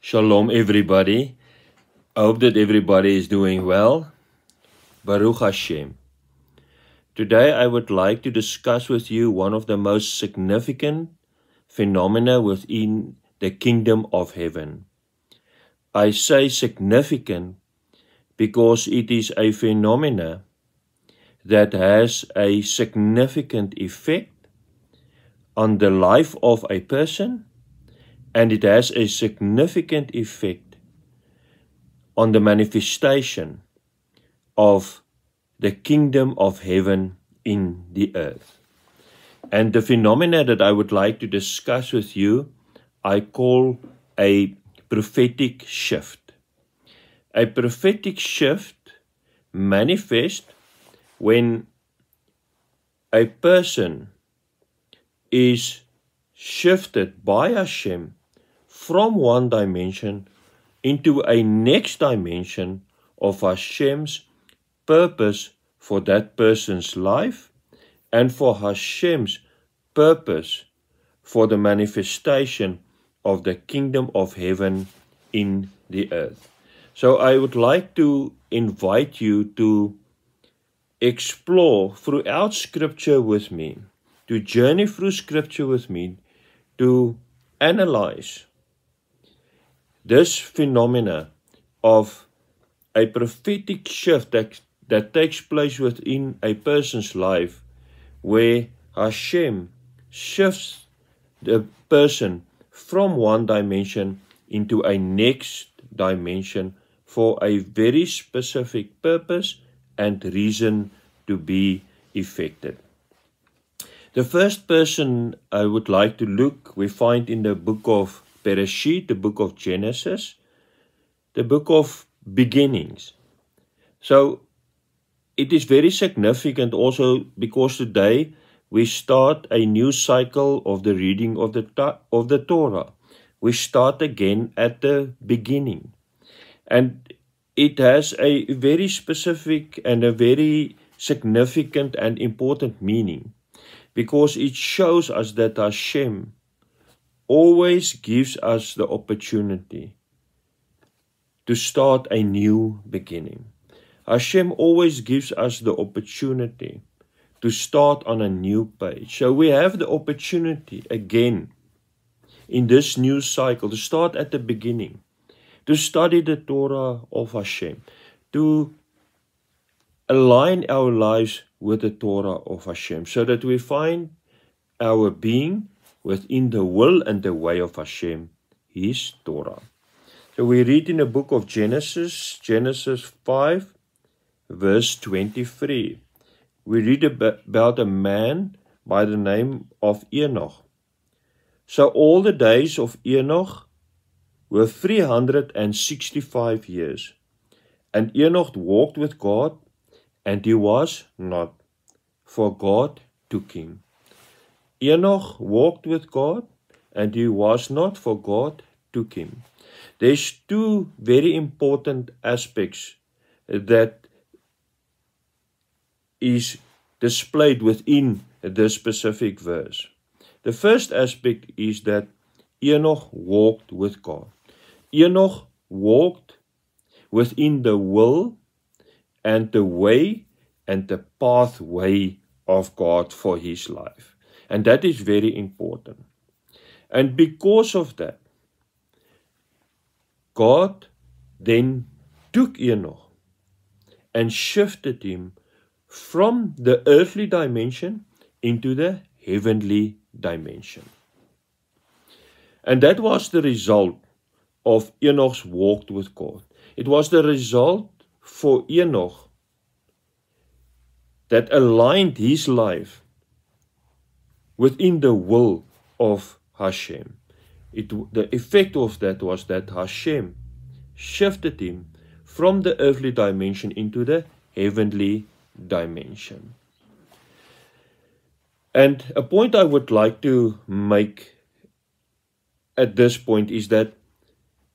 Shalom, everybody. I hope that everybody is doing well. Baruch Hashem. Today, I would like to discuss with you one of the most significant phenomena within the kingdom of heaven. I say significant because it is a phenomena that has a significant effect on the life of a person, and it has a significant effect on the manifestation of the kingdom of heaven in the earth. And the phenomena that I would like to discuss with you, I call a prophetic shift. A prophetic shift manifests when a person is shifted by Hashem from one dimension into a next dimension of Hashem's purpose for that person's life and for Hashem's purpose for the manifestation of the kingdom of heaven in the earth. So I would like to invite you to explore throughout Scripture with me, to journey through Scripture with me, to analyze this phenomena of a prophetic shift that takes place within a person's life, where Hashem shifts the person from one dimension into a next dimension for a very specific purpose and reason to be effected. The first person I would like to look, we find in the book of Bereshit, the book of Genesis, the book of beginnings. So it is very significant also because today we start a new cycle of the reading of the Torah. We start again at the beginning. And it has a very specific and a very significant and important meaning, because it shows us that Hashem always gives us the opportunity to start a new beginning. Hashem always gives us the opportunity to start on a new page. So we have the opportunity again in this new cycle to start at the beginning, to study the Torah of Hashem, to align our lives with the Torah of Hashem, so that we find our being within the will and the way of Hashem, His Torah. So we read in the book of Genesis, Genesis 5, verse 23. We read about a man by the name of Enoch. So all the days of Enoch were 365 years. And Enoch walked with God, and he was not, for God took him. Enoch walked with God, and he was not, for God took him. There's two very important aspects that is displayed within this specific verse. The first aspect is that Enoch walked with God. Enoch walked within the will and the way and the pathway of God for his life. And that is very important. And because of that, God then took Enoch and shifted him from the earthly dimension into the heavenly dimension. And that was the result of Enoch's walk with God. It was the result for Enoch that aligned his life within the will of Hashem. The effect of that was that Hashem shifted him from the earthly dimension into the heavenly dimension. And a point I would like to make at this point is that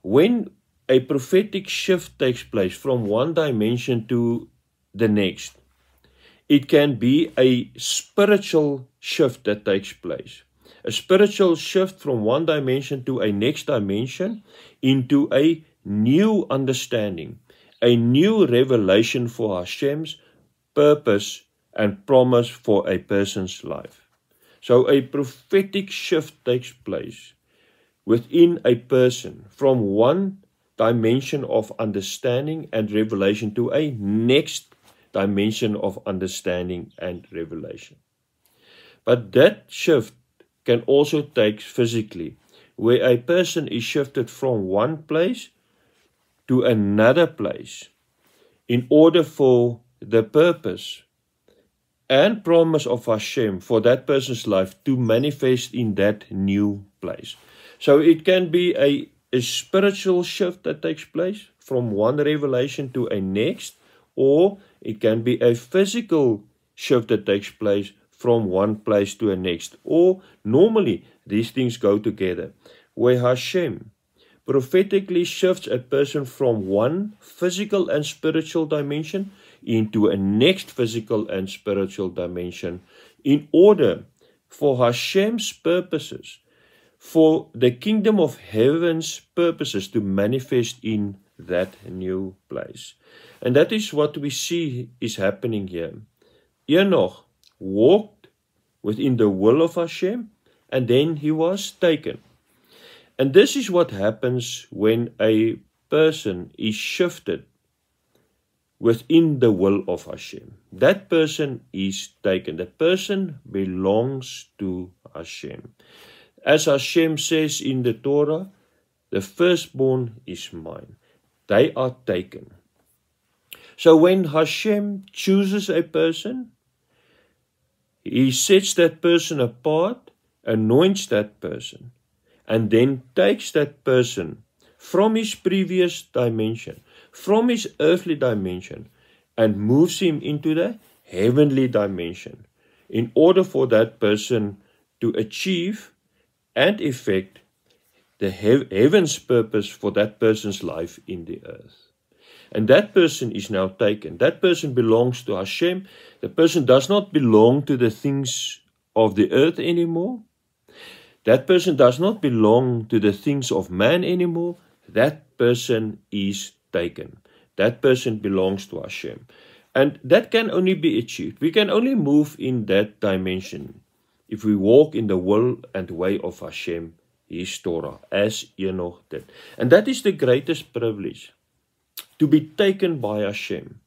when a prophetic shift takes place from one dimension to the next, it can be a spiritual shift that takes place. A spiritual shift from one dimension to a next dimension into a new understanding, a new revelation for Hashem's purpose and promise for a person's life. So a prophetic shift takes place within a person from one dimension of understanding and revelation to a next dimension of understanding and revelation. But that shift can also take physically, where a person is shifted from one place to another place in order for the purpose and promise of Hashem for that person's life to manifest in that new place. So it can be a spiritual shift that takes place from one revelation to a next, or it can be a physical shift that takes place from one place to a next. Or normally these things go together, where Hashem prophetically shifts a person from one physical and spiritual dimension into a next physical and spiritual dimension in order for Hashem's purposes, for the kingdom of heaven's purposes to manifest in that new place. And that is what we see is happening here. Enoch walked within the will of Hashem, and then he was taken. And this is what happens when a person is shifted within the will of Hashem. That person is taken. That person belongs to Hashem. As Hashem says in the Torah, the firstborn is mine. They are taken. So when Hashem chooses a person, He sets that person apart, anoints that person, and then takes that person from his previous dimension, from his earthly dimension, and moves him into the heavenly dimension in order for that person to achieve and effect the heaven's purpose for that person's life in the earth. And that person is now taken. That person belongs to Hashem. The person does not belong to the things of the earth anymore. That person does not belong to the things of man anymore. That person is taken. That person belongs to Hashem. And that can only be achieved. We can only move in that dimension if we walk in the will and way of Hashem, His Torah, as Enoch did. And that is the greatest privilege, to be taken by Hashem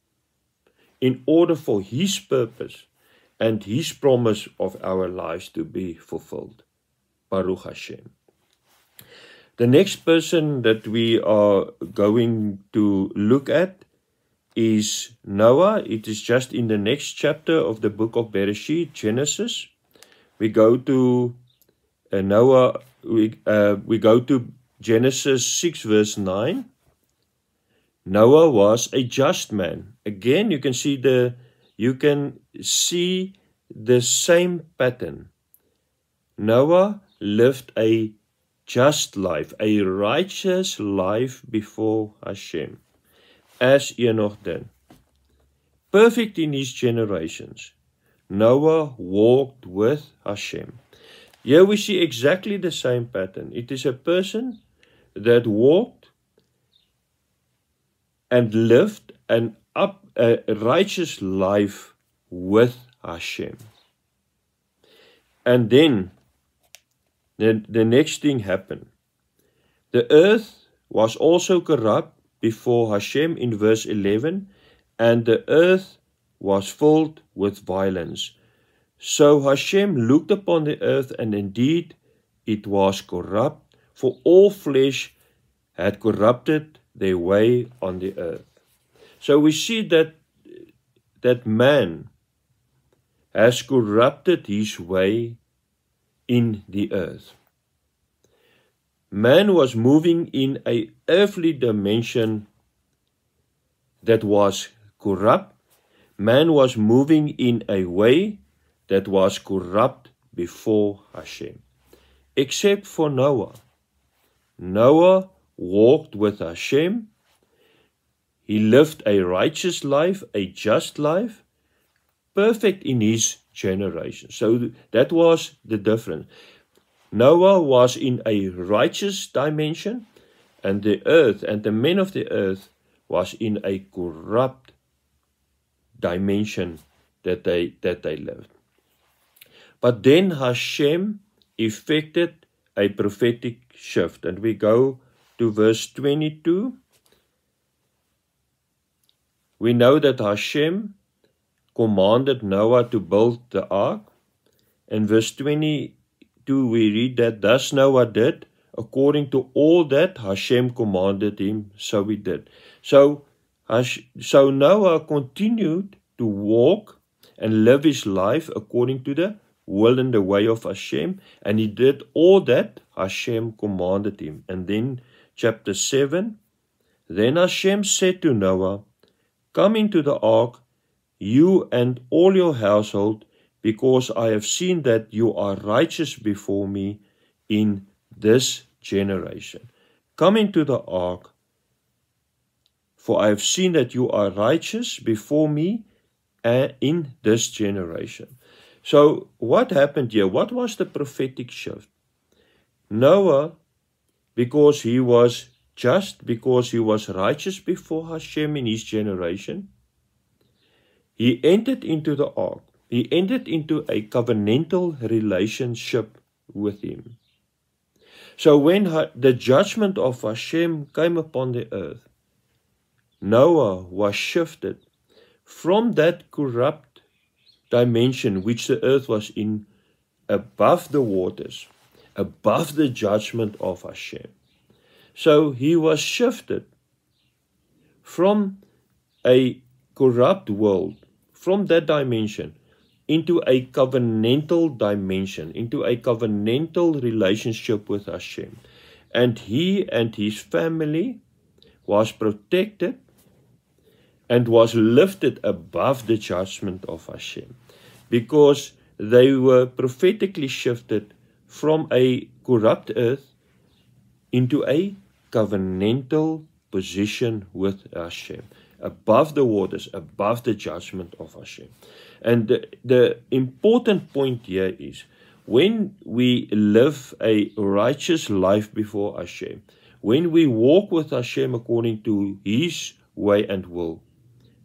in order for His purpose and His promise of our lives to be fulfilled. Baruch Hashem. The next person that we are going to look at is Noah. It is just in the next chapter of the book of Bereshit, Genesis. We go to Noah. We go to Genesis 6 verse 9. Noah was a just man. Again, you can see the same pattern. Noah lived a just life, a righteous life before Hashem, as Enoch did. Perfect in his generations, Noah walked with Hashem. Here we see exactly the same pattern. It is a person that walked and lived a righteous life with Hashem. And then the next thing happened. The earth was also corrupt before Hashem in verse 11, and the earth was filled with violence. So Hashem looked upon the earth, and indeed it was corrupt, for all flesh had corrupted their way on the earth. So we see that man has corrupted his way in the earth. Man was moving in an earthly dimension that was corrupt. Man was moving in a way that was corrupt before Hashem. Except for Noah. Noah walked with Hashem. He lived a righteous life, a just life, perfect in his generation. So that was the difference. Noah was in a righteous dimension, and the earth and the men of the earth was in a corrupt dimension that they lived. But then Hashem effected a prophetic shift, and we go to verse 22. We know that Hashem commanded Noah to build the ark. In verse 22 we read that, thus Noah did, according to all that Hashem commanded him, so he did. So Noah continued to walk and live his life according to the will and the way of Hashem, and he did all that Hashem commanded him. And then chapter 7, then Hashem said to Noah, come into the ark, you and all your household, because I have seen that you are righteous before me in this generation. Come into the ark, for I have seen that you are righteous before me in this generation. So what happened here? What was the prophetic shift? Noah, because he was just, because he was righteous before Hashem in his generation, he entered into the ark. He entered into a covenantal relationship with him. So when the judgment of Hashem came upon the earth, Noah was shifted from that corrupt dimension which the earth was in, above the waters, above the judgment of Hashem. So he was shifted from a corrupt world, from that dimension, into a covenantal dimension, into a covenantal relationship with Hashem. And he and his family was protected and was lifted above the judgment of Hashem, because they were prophetically shifted from a corrupt earth into a covenantal position with Hashem, above the waters, above the judgment of Hashem. And the important point here is, when we live a righteous life before Hashem, when we walk with Hashem according to His way and will,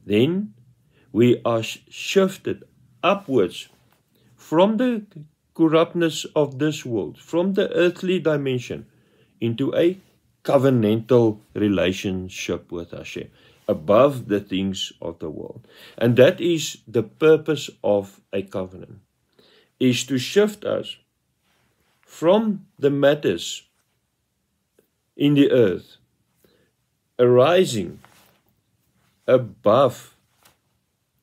then we are shifted upwards from the corruptness of this world, from the earthly dimension, into a covenantal relationship with Hashem, above the things of the world. And that is the purpose of a covenant, is to shift us from the matters in the earth, arising above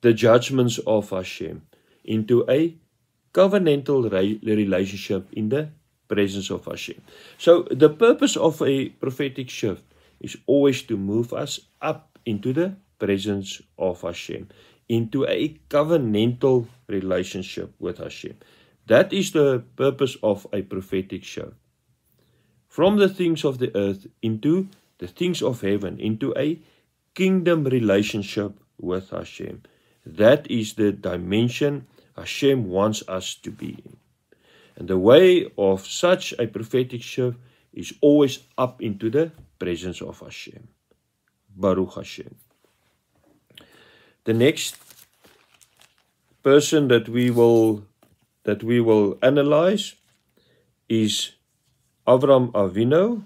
the judgments of Hashem, into a covenantal relationship in the presence of Hashem. So the purpose of a prophetic shift is always to move us up into the presence of Hashem, into a covenantal relationship with Hashem. That is the purpose of a prophetic shift. From the things of the earth into the things of heaven, into a kingdom relationship with Hashem. That is the dimension Hashem wants us to be in. And the way of such a prophetic shift is always up into the presence of Hashem. Baruch Hashem. The next person that we will analyze is Avram Avinu.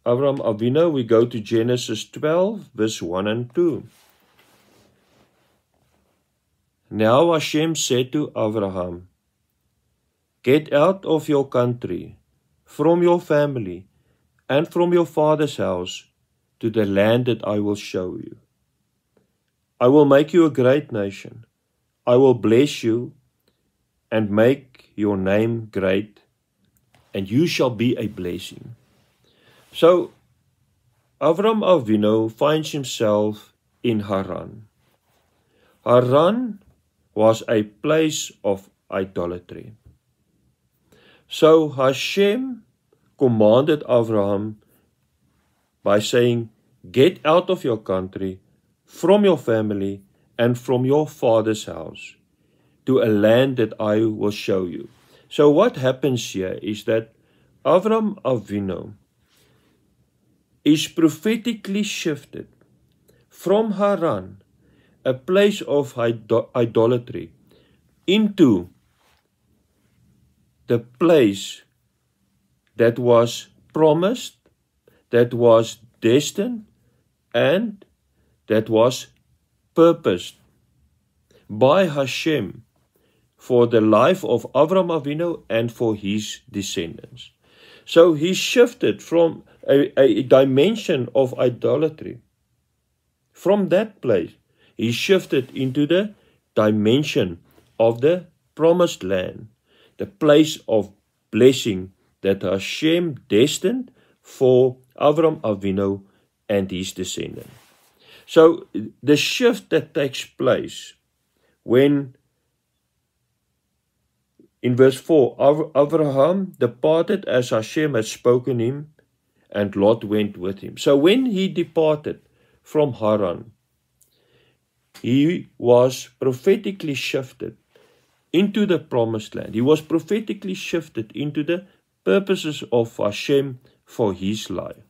Avram Avinu, we go to Genesis 12, verse 1 and 2. Now Hashem said to Abraham, get out of your country, from your family, and from your father's house, to the land that I will show you. I will make you a great nation. I will bless you and make your name great, and you shall be a blessing. So, Avram Avinu finds himself in Haran. Haran was a place of idolatry. So Hashem commanded Abraham by saying, get out of your country, from your family, and from your father's house, to a land that I will show you. So what happens here is that Avram Avinu is prophetically shifted from Haran, a place of idolatry, into the place that was promised, that was destined, and that was purposed by Hashem for the life of Avram Avinu and for his descendants. So he shifted from a dimension of idolatry. From that place, he shifted into the dimension of the promised land, the place of blessing that Hashem destined for Avram Avinu and his descendants. So the shift that takes place when, in verse 4, Abraham departed as Hashem had spoken him, and Lot went with him. So when he departed from Haran, he was prophetically shifted into the promised land. He was prophetically shifted into the purposes of Hashem for his life.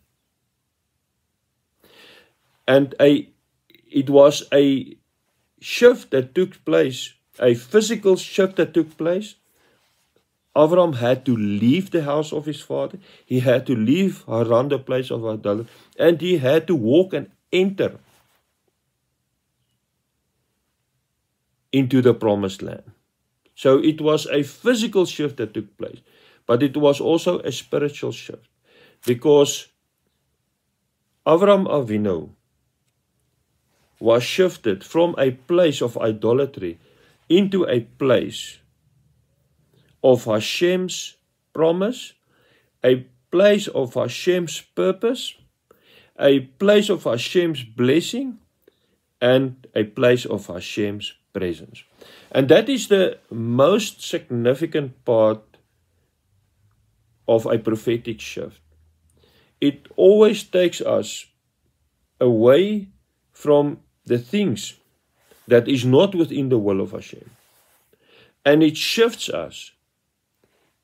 And it was a shift that took place, a physical shift that took place. Avram had to leave the house of his father. He had to leave Haran, the place of idolatry, and he had to walk and enter into the promised land. So it was a physical shift that took place, but it was also a spiritual shift, because Avram Avinu was shifted from a place of idolatry into a place of Hashem's promise, a place of Hashem's purpose, a place of Hashem's blessing, and a place of Hashem's presence. And that is the most significant part of a prophetic shift. It always takes us away from the things that is not within the will of Hashem, and it shifts us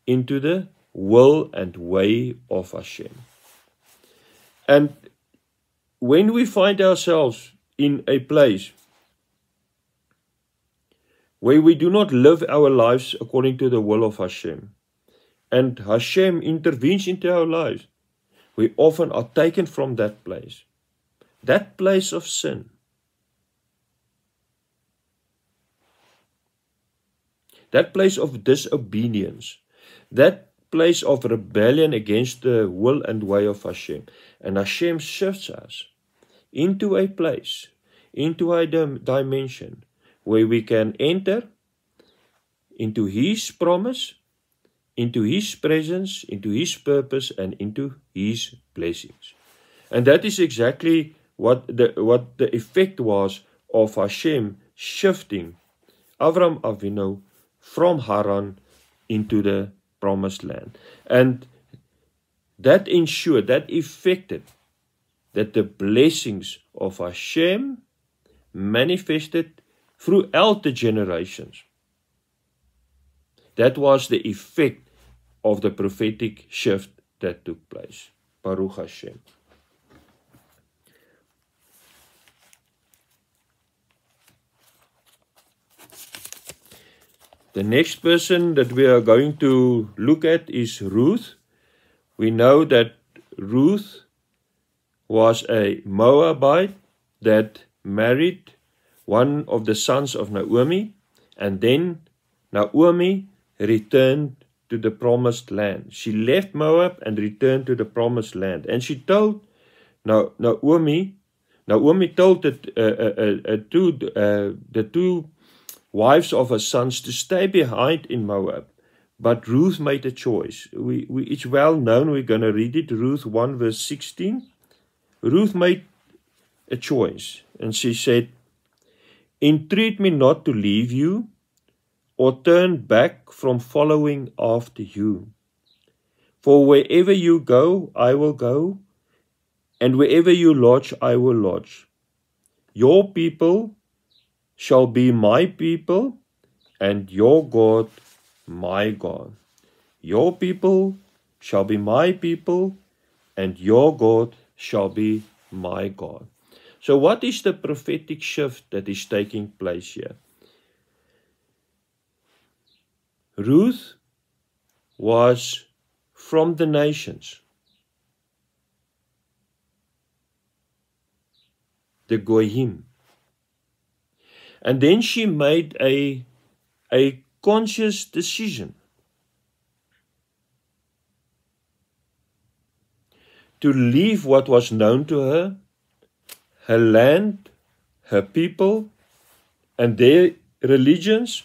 into the will and way of Hashem. And when we find ourselves in a place where we do not live our lives according to the will of Hashem, and Hashem intervenes into our lives, we often are taken from that place of sin, that place of disobedience, that place of rebellion against the will and way of Hashem. And Hashem shifts us into a place, into a dimension where we can enter into His promise, into His presence, into His purpose, and into His blessings. And that is exactly what the effect was of Hashem shifting Avram Avinu from Haran into the promised land. And that ensured, that effected that the blessings of Hashem manifested throughout the generations. That was the effect of the prophetic shift that took place. Baruch Hashem. The next person that we are going to look at is Ruth. We know that Ruth was a Moabite that married one of the sons of Naomi, and then Naomi returned to the promised land. She left Moab and returned to the promised land. And she told Naomi told the two wives of her sons to stay behind in Moab. But Ruth made a choice. It's well known. We're going to read it. Ruth 1 verse 16. Ruth made a choice. And she said, "Entreat me not to leave you or turn back from following after you. For wherever you go, I will go, and wherever you lodge, I will lodge. Your people shall be my people, and your God my God." Your people shall be my people, and your God shall be my God. So what is the prophetic shift that is taking place here? Ruth was from the nations, the Goyim. And then she made a conscious decision to leave what was known to her land, her people, and their religions,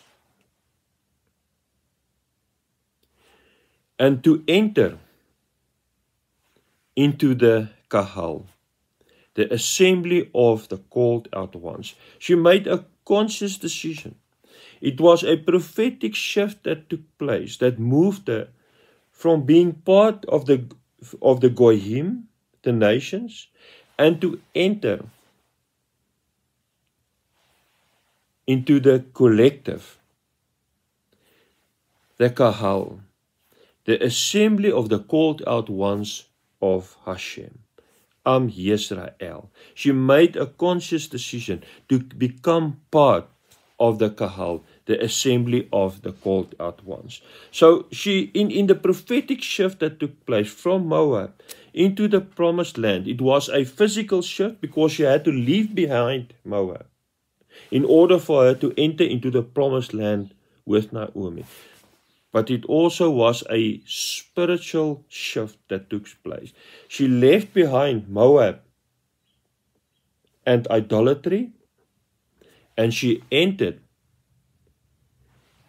and to enter into the Kahal, the assembly of the called out ones. She made a conscious decision. It was a prophetic shift that took place, that moved her from being part of the Goyim, the nations, and to enter into the collective, the Kahal, the assembly of the called out ones of Hashem. Am Yisrael. She made a conscious decision to become part of the Kahal, the assembly of the called out ones. So she, in the prophetic shift that took place from Moab into the promised land, it was a physical shift because she had to leave behind Moab in order for her to enter into the promised land with Naomi. But it also was a spiritual shift that took place. She left behind Moab and idolatry, and she entered.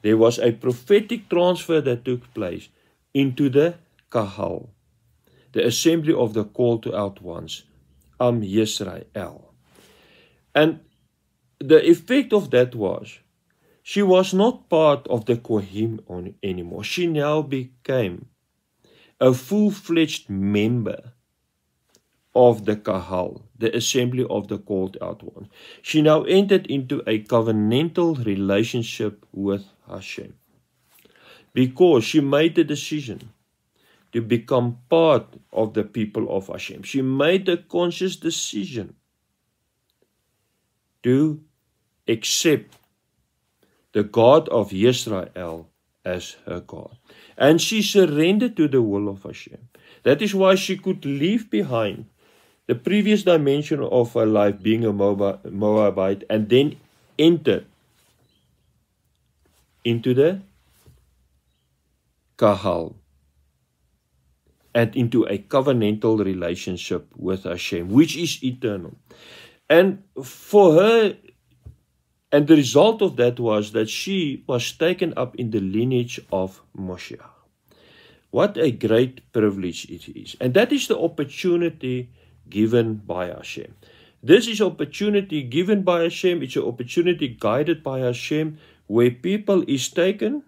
There was a prophetic transfer that took place into the Kahal, the assembly of the called out ones, Am Yisrael. And the effect of that was, she was not part of the Goyim anymore. She now became a full-fledged member of the Kahal, the assembly of the called out ones. She now entered into a covenantal relationship with Hashem, because she made the decision to become part of the people of Hashem. She made a conscious decision to accept the God of Israel as her God. And she surrendered to the will of Hashem. That is why she could leave behind the previous dimension of her life, being a Moabite, and then enter into the Kahal and into a covenantal relationship with Hashem, which is eternal. And for her, and the result of that was that she was taken up in the lineage of Moshiach. What a great privilege it is. And that is the opportunity given by Hashem. This is opportunity given by Hashem. It's an opportunity guided by Hashem, where people is taken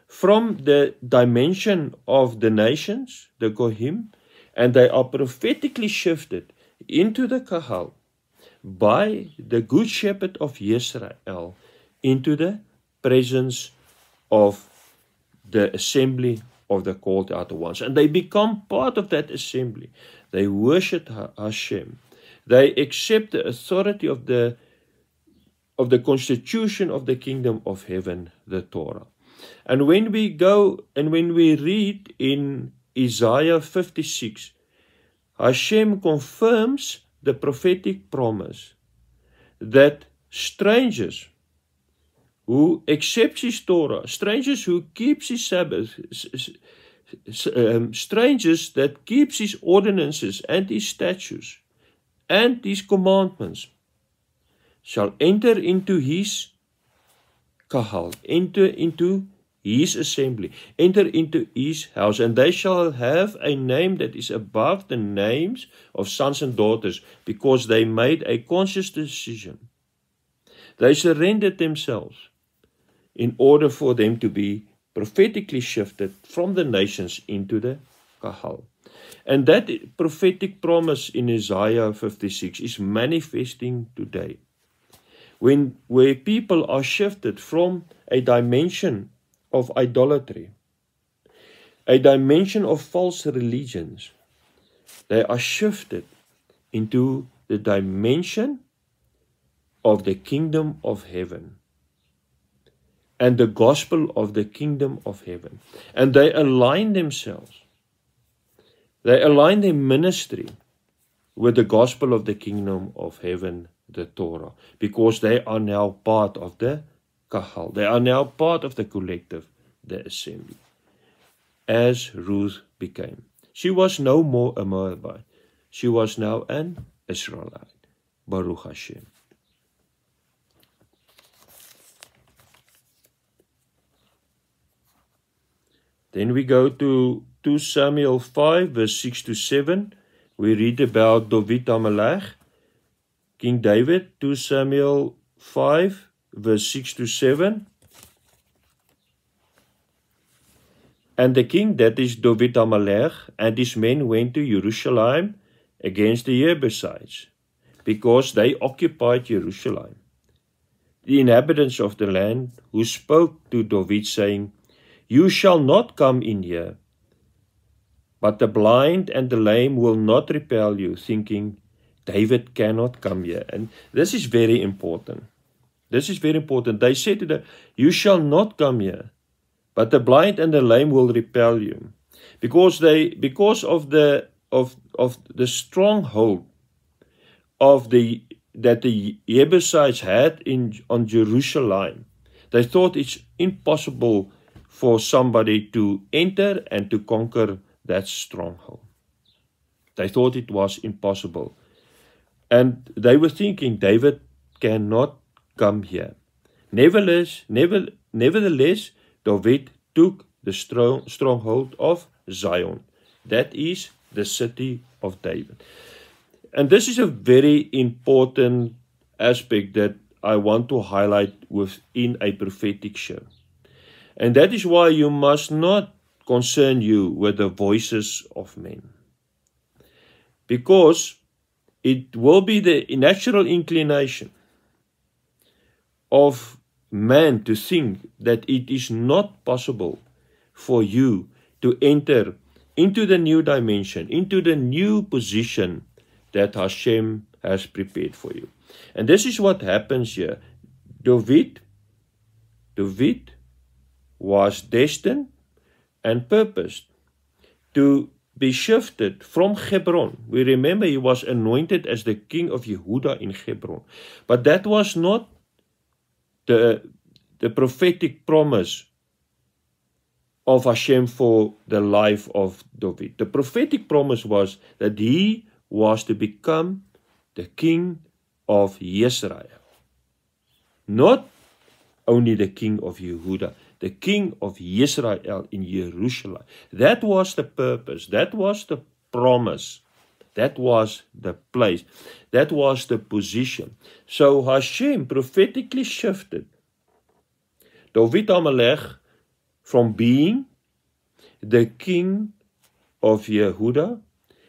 from the dimension of the nations, the Goyim, and they are prophetically shifted into the Kahal by the Good Shepherd of Israel, into the presence of the assembly of the called out ones. And they become part of that assembly. They worship Hashem. They accept the authority of the constitution of the kingdom of heaven, the Torah. And when we go and when we read in Isaiah 56, Hashem confirms the prophetic promise that strangers who accept his Torah, strangers who keeps his Sabbath, strangers that keeps his ordinances and his statutes and his commandments, shall enter into his Kahal, enter into his assembly, enter into his house, and they shall have a name that is above the names of sons and daughters, because they made a conscious decision. They surrendered themselves in order for them to be prophetically shifted from the nations into the Kahal. And that prophetic promise in Isaiah 56 is manifesting today, where people are shifted from a dimension of idolatry a dimension of false religions. They are shifted into the dimension of the kingdom of heaven and the gospel of the kingdom of heaven. And they align themselves. They align their ministry with the gospel of the kingdom of heaven, the Torah, because they are now part of the kahal. They are now part of the collective, the assembly, as Ruth became. She was no more a Moabite. She was now an Israelite. Baruch Hashem. Then we go to 2 Samuel 5, verse 6 to 7. We read about David HaMelech, King David. 2 Samuel 5, verse 6 to 7. And the king, that is David HaMelech, and his men went to Jerusalem against the Jebusites, because they occupied Jerusalem. The inhabitants of the land, who spoke to David, saying, You shall not come in here, but the blind and the lame will not repel you, thinking, David cannot come here. And this is very important. This is very important. They said to them, You shall not come here, but the blind and the lame will repel you, because of the stronghold that the Jebusites had on Jerusalem. They thought it's impossible for somebody to enter and to conquer that stronghold. They thought it was impossible. And they were thinking, David cannot come here. Nevertheless, David took the stronghold of Zion. That is the city of David. And this is a very important aspect that I want to highlight within a prophetic show. And that is why you must not concern you with the voices of men. Because it will be the natural inclination of man to think that it is not possible for you to enter into the new dimension, into the new position that Hashem has prepared for you. And this is what happens here. David was destined and purposed to be shifted from Hebron. We remember he was anointed as the king of Yehuda in Hebron. But that was not the prophetic promise of Hashem for the life of David. The prophetic promise was that he was to become the king of Israel. Not only the king of Yehuda, the king of Israel in Jerusalem. That was the purpose. That was the promise. That was the place. That was the position. So Hashem prophetically shifted David HaMelech from being the king of Yehuda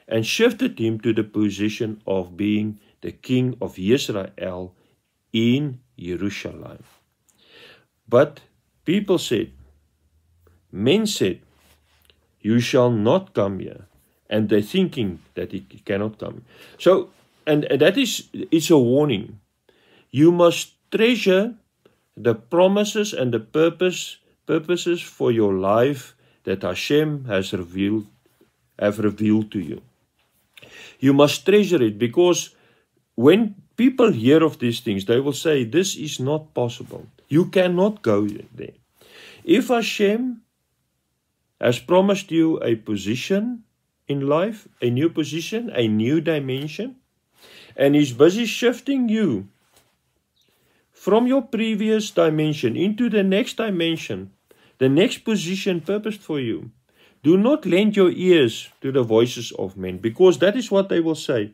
and shifted him to the position of being the king of Israel in Jerusalem. But people said, men said, you shall not come here. And they're thinking that he cannot come. So, and that is, it's a warning. You must treasure the promises and the purposes for your life that Hashem has revealed to you. You must treasure it, because when people hear of these things, they will say, this is not possible. You cannot go there. If Hashem has promised you a position in life, a new position, a new dimension, and He's busy shifting you from your previous dimension into the next dimension, the next position purposed for you, do not lend your ears to the voices of men, because that is what they will say.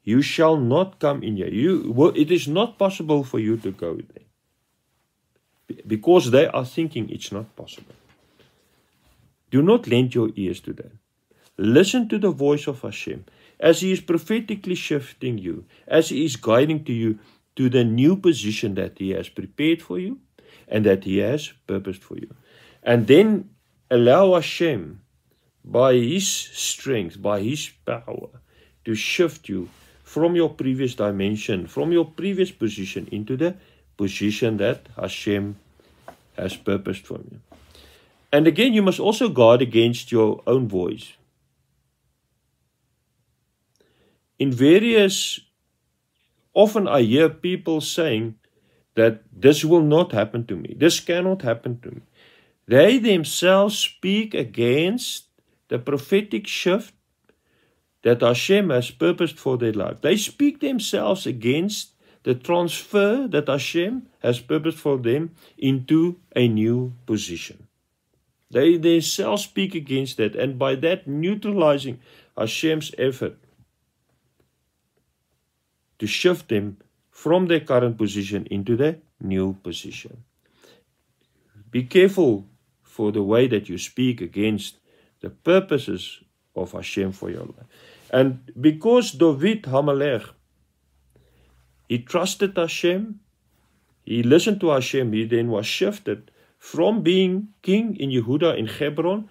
You shall not come in here. It is not possible for you to go there. Because they are thinking it's not possible. Do not lend your ears to them. Listen to the voice of Hashem as He is prophetically shifting you, as He is guiding to you to the new position that He has prepared for you and that He has purposed for you. And then allow Hashem, by His strength, by His power, to shift you from your previous dimension, from your previous position into the position that Hashem has purposed for you. And again, you must also guard against your own voice. Often I hear people saying that this will not happen to me. This cannot happen to me. They themselves speak against the prophetic shift that Hashem has purposed for their life. They speak themselves against the transfer that Hashem has purposed for them into a new position. They themselves speak against that, and by that neutralizing Hashem's effort to shift them from their current position into the new position. Be careful for the way that you speak against the purposes of Hashem for your life. And because David HaMelech, he trusted Hashem, he listened to Hashem, he then was shifted from being king in Yehuda in Hebron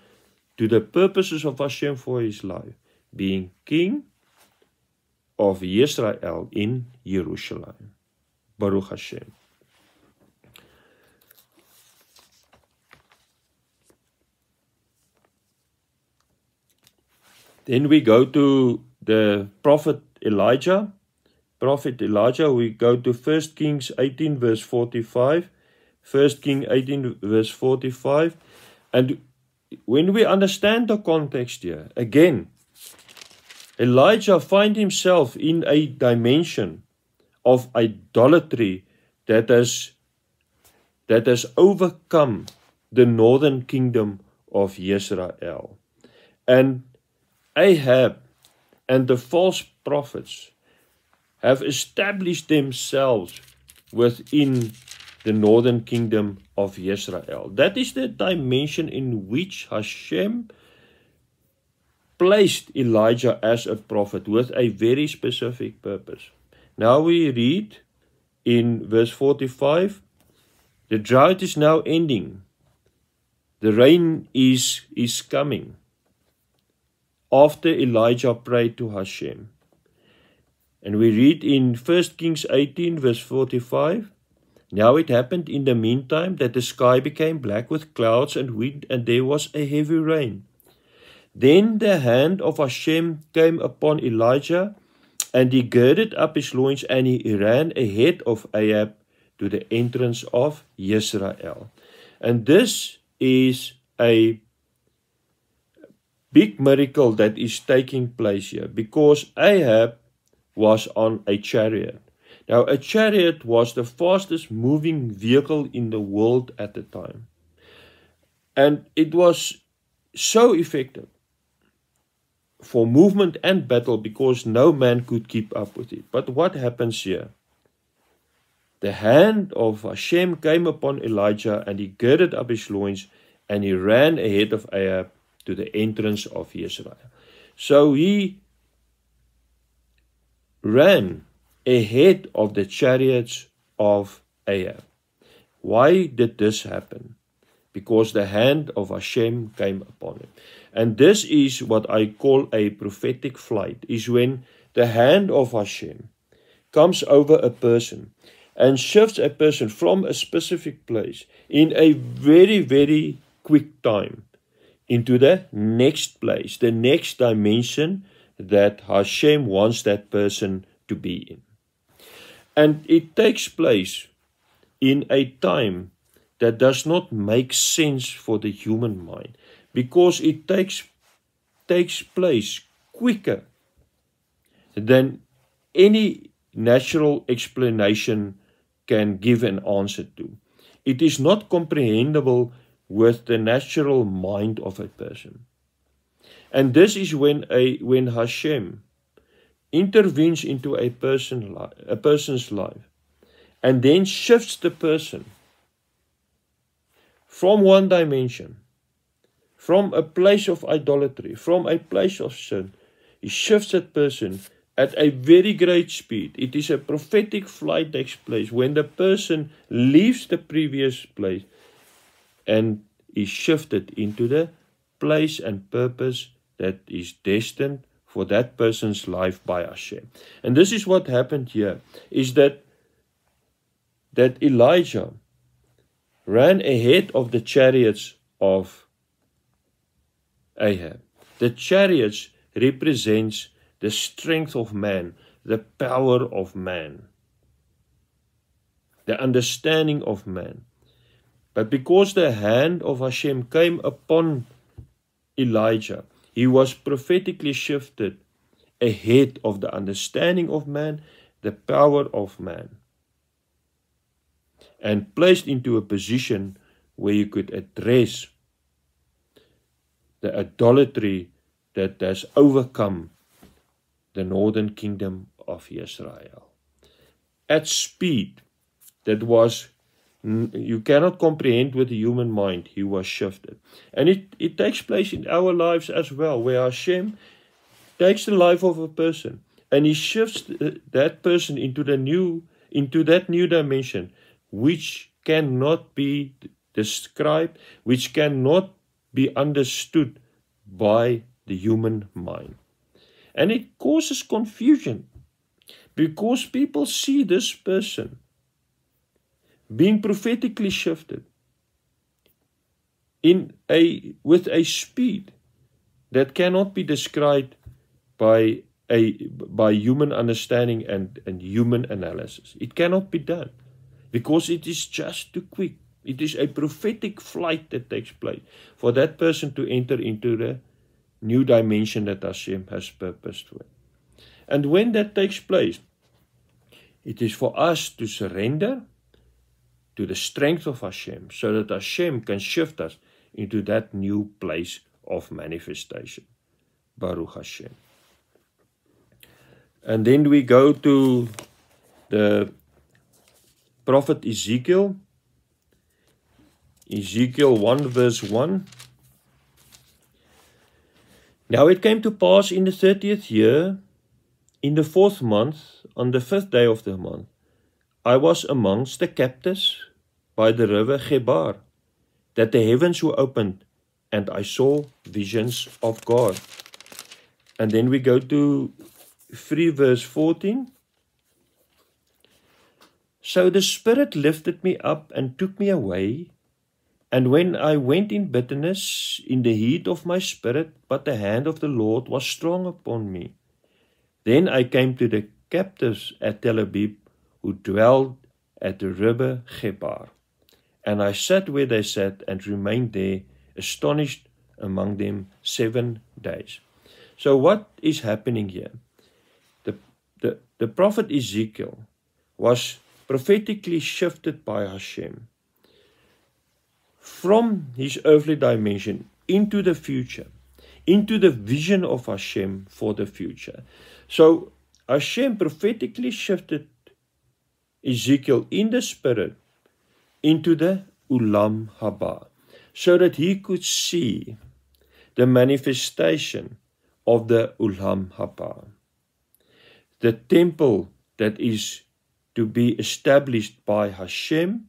to the purposes of Hashem for his life, being king of Israel in Jerusalem. Baruch Hashem. Then we go to the prophet Elijah. We go to 1 Kings 18 verse 45. 1 Kings 18 verse 45. And when we understand the context here, again, Elijah finds himself in a dimension of idolatry that has overcome the northern kingdom of Israel. And Ahab and the false prophets have established themselves within the northern kingdom of Israel. That is the dimension in which Hashem placed Elijah as a prophet with a very specific purpose. Now we read in verse 45, the drought is now ending. The rain is coming. After Elijah prayed to Hashem. And we read in 1 Kings 18 verse 45, now it happened in the meantime that the sky became black with clouds and wind, and there was a heavy rain. Then the hand of Hashem came upon Elijah, and he girded up his loins, and he ran ahead of Ahab to the entrance of Israel. And this is a big miracle that is taking place here, because Ahab was on a chariot. Now, a chariot was the fastest moving vehicle in the world at the time. And it was so effective for movement and battle because no man could keep up with it. But what happens here? The hand of Hashem came upon Elijah, and he girded up his loins, and he ran ahead of Ahab to the entrance of Israel. So he ran ahead of the chariots of Ahab. Why did this happen? Because the hand of Hashem came upon him. And this is what I call a prophetic flight, is when the hand of Hashem comes over a person and shifts a person from a specific place in a very, very quick time into the next place, the next dimension that Hashem wants that person to be in. And it takes place in a time that does not make sense for the human mind, because it takes place quicker than any natural explanation can give an answer to. It is not comprehensible with the natural mind of a person. And this is when Hashem intervenes into a person's life and then shifts the person from one dimension, from a place of idolatry, from a place of sin. He shifts that person at a very great speed. It is a prophetic flight that takes place when the person leaves the previous place and is shifted into the place and purpose that is destined for that person's life by Hashem. And this is what happened here, is that Elijah ran ahead of the chariots of Ahab. The chariots represents the strength of man, the power of man, the understanding of man. But because the hand of Hashem came upon Elijah, he was prophetically shifted ahead of the understanding of man, the power of man, and placed into a position where he could address the idolatry that has overcome the northern kingdom of Israel. At speed that was, you cannot comprehend with the human mind, he was shifted. And it takes place in our lives as well, where Hashem takes the life of a person and he shifts that person into that new dimension, which cannot be described, which cannot be understood by the human mind. And it causes confusion because people see this person being prophetically shifted with a speed that cannot be described by human understanding and human analysis. It cannot be done because it is just too quick. It is a prophetic flight that takes place for that person to enter into the new dimension that Hashem has purposed for. And when that takes place, it is for us to surrender to the strength of Hashem, so that Hashem can shift us into that new place of manifestation. Baruch Hashem. And then we go to the prophet Ezekiel. Ezekiel 1 verse 1. Now it came to pass in the 30th year, in the 4th month, on the 5th day of the month, I was amongst the captives by the river Chebar, that the heavens were opened, and I saw visions of God. And then we go to 3 verse 14. So the Spirit lifted me up and took me away, and when I went in bitterness, in the heat of my spirit, but the hand of the Lord was strong upon me. Then I came to the captives at Tel Abib, who dwelled at the river Chebar. And I sat where they sat and remained there, astonished among them 7 days. So what is happening here? The prophet Ezekiel was prophetically shifted by Hashem from his earthly dimension into the future, into the vision of Hashem for the future. So Hashem prophetically shifted Ezekiel in the spirit into the Ulam Haba, so that he could see the manifestation of the Ulam Haba, the temple that is to be established by Hashem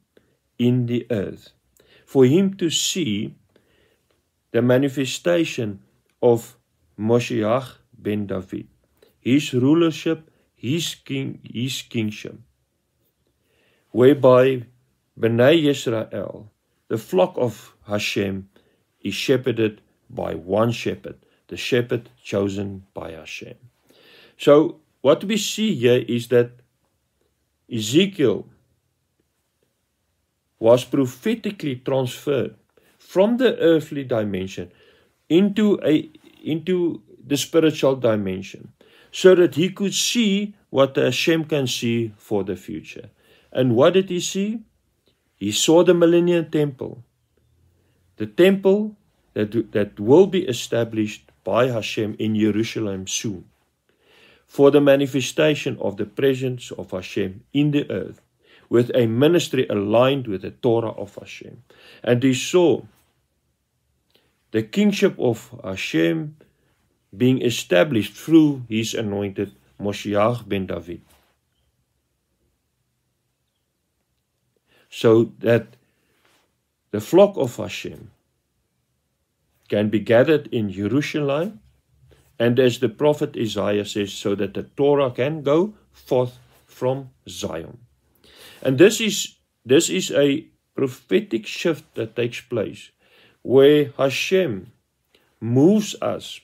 in the earth, for him to see the manifestation of Moshiach ben David, his rulership, his kingship, whereby Bnei Yisrael, the flock of Hashem, is shepherded by one shepherd, the shepherd chosen by Hashem. So what we see here is that Ezekiel was prophetically transferred from the earthly dimension into the spiritual dimension, so that he could see what Hashem can see for the future. And what did he see? He saw the millennium temple, the temple that will be established by Hashem in Jerusalem soon, for the manifestation of the presence of Hashem in the earth, with a ministry aligned with the Torah of Hashem. And he saw the kingship of Hashem being established through his anointed Moshiach ben David. So that the flock of Hashem can be gathered in Jerusalem, and as the prophet Isaiah says, so that the Torah can go forth from Zion. And this is a prophetic shift that takes place, where Hashem moves us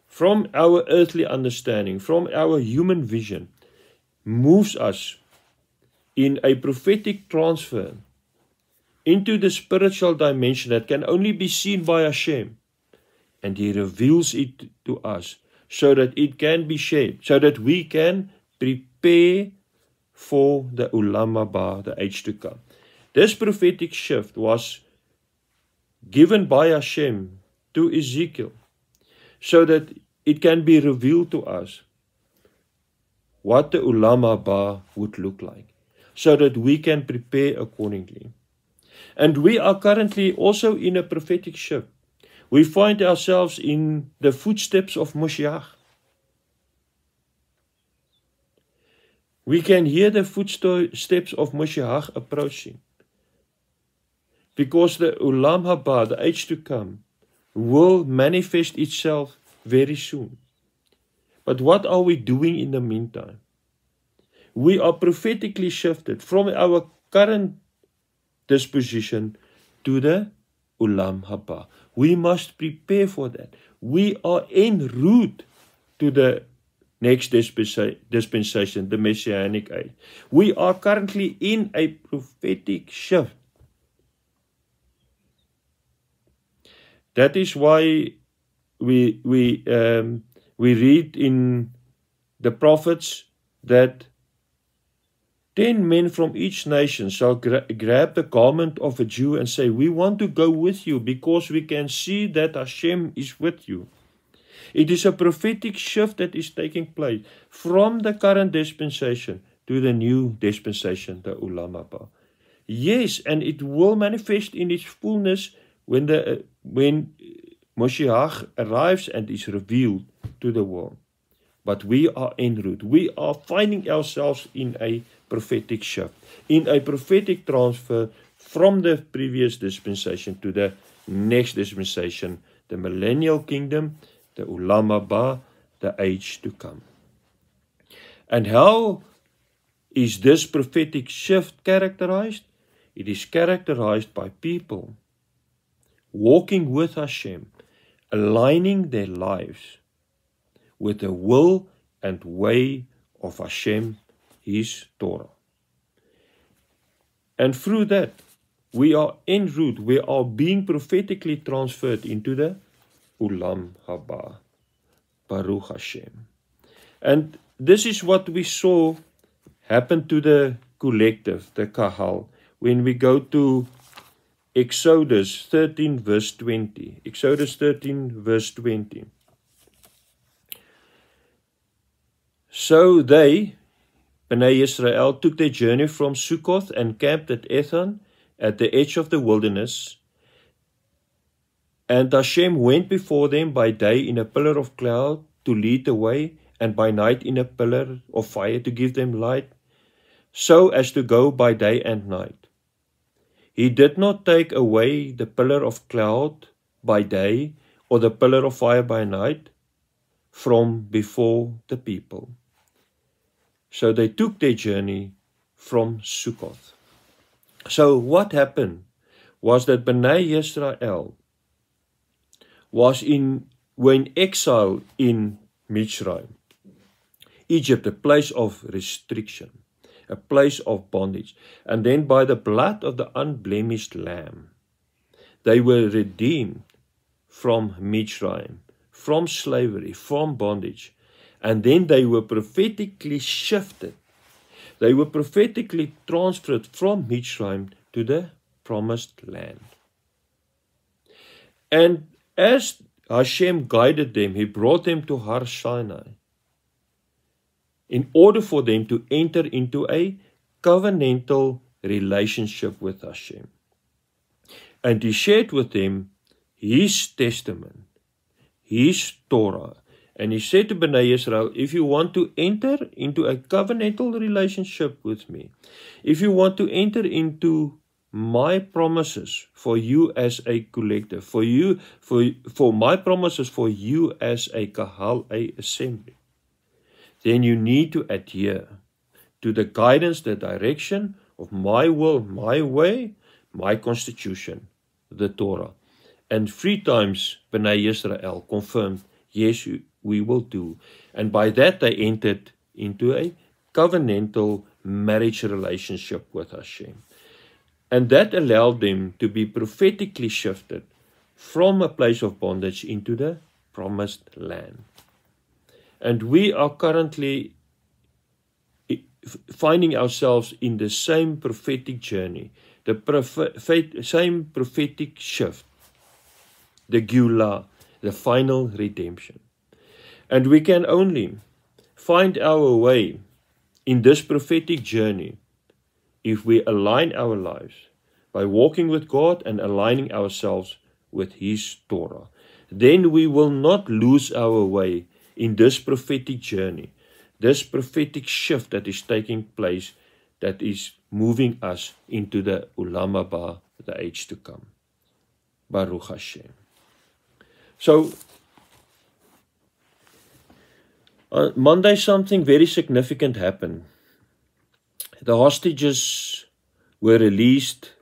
from our earthly understanding, from our human vision, moves us in a prophetic transfer into the spiritual dimension that can only be seen by Hashem. And He reveals it to us so that it can be shared, so that we can prepare for the Ulam Haba, the age to come. This prophetic shift was given by Hashem to Ezekiel so that it can be revealed to us what the Ulam Haba would look like, so that we can prepare accordingly. And we are currently also in a prophetic shift. We find ourselves in the footsteps of Moshiach. We can hear the footsteps of Moshiach approaching, because the Ulam Haba, the age to come, will manifest itself very soon. But what are we doing in the meantime? We are prophetically shifted from our current disposition to the Ulam Haba. We must prepare for that. We are en route to the next dispensation, the Messianic age. We are currently in a prophetic shift. That is why we read in the prophets that 10 men from each nation shall grab the garment of a Jew and say, we want to go with you because we can see that Hashem is with you. It is a prophetic shift that is taking place from the current dispensation to the new dispensation, the Ulam Haba. Yes, and it will manifest in its fullness when Moshiach arrives and is revealed to the world. But we are en route. We are finding ourselves in a prophetic shift, in a prophetic transfer from the previous dispensation to the next dispensation, the millennial kingdom, the Ulam Haba, the age to come. And how is this prophetic shift characterized? It is characterized by people walking with Hashem, aligning their lives with the will and way of Hashem, His Torah. And through that, we are en route, we are being prophetically transferred into the Ulam Haba. Baruch Hashem. And this is what we saw happen to the collective, the Kahal, when we go to Exodus 13 verse 20. Exodus 13 verse 20. So they, Bnei Israel, took their journey from Sukkoth and camped at Ethan at the edge of the wilderness. And Hashem went before them by day in a pillar of cloud to lead the way, and by night in a pillar of fire to give them light, so as to go by day and night. He did not take away the pillar of cloud by day or the pillar of fire by night from before the people. So they took their journey from Sukkoth. So what happened was that Bnei Israel were in exile in Mitzrayim, Egypt, a place of restriction, a place of bondage. And then by the blood of the unblemished Lamb, they were redeemed from Mitzrayim, from slavery, from bondage. And then they were prophetically shifted. They were prophetically transferred from Mitzrayim to the promised land. And as Hashem guided them, He brought them to Har Sinai in order for them to enter into a covenantal relationship with Hashem. And He shared with them His testament, His Torah. And He said to Bnei Israel, if you want to enter into a covenantal relationship with me, if you want to enter into my promises for you as a collective, for my promises for you as a Kahal, a assembly, then you need to adhere to the guidance, the direction of my will, my way, my constitution, the Torah. And 3 times Bnei Israel confirmed, yes, we will do. And by that they entered into a covenantal marriage relationship with Hashem. And that allowed them to be prophetically shifted from a place of bondage into the promised land. And we are currently finding ourselves in the same prophetic journey, the same prophetic shift, the Geulah, the final redemption. And we can only find our way in this prophetic journey if we align our lives by walking with God and aligning ourselves with His Torah. Then we will not lose our way in this prophetic journey, this prophetic shift that is taking place, that is moving us into the Olam Haba, the age to come. Baruch Hashem. So, on Monday something very significant happened. The hostages were released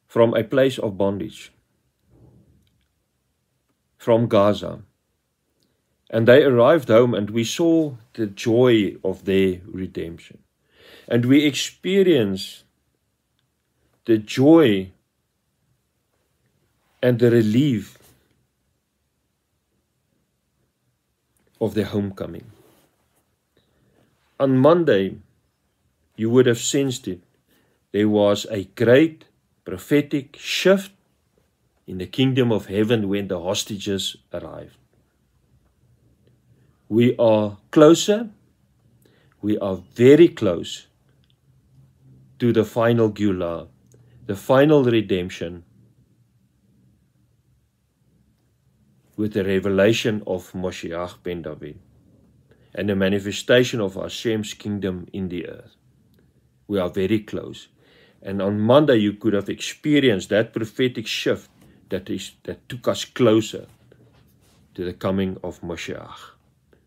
from a place of bondage, from Gaza. And they arrived home and we saw the joy of their redemption. And we experienced the joy and the relief of their homecoming. On Monday, you would have sensed it. There was a great prophetic shift in the kingdom of heaven when the hostages arrived. We are closer, we are very close to the final Geulah, the final redemption, with the revelation of Moshiach ben David and the manifestation of Hashem's kingdom in the earth. We are very close. And on Monday you could have experienced that prophetic shift that took us closer to the coming of Moshiach.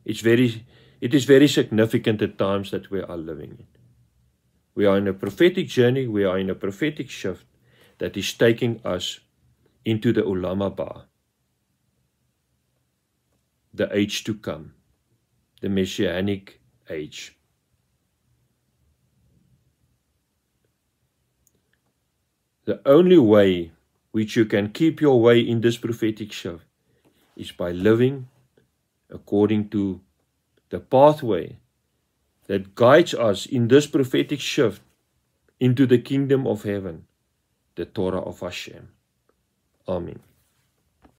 It is very significant at times that we are living in. We are in a prophetic journey, we are in a prophetic shift that is taking us into the Olam Haba, the age to come, the Messianic age. The only way which you can keep your way in this prophetic shift is by living according to the pathway that guides us in this prophetic shift into the kingdom of heaven, the Torah of Hashem. Amen.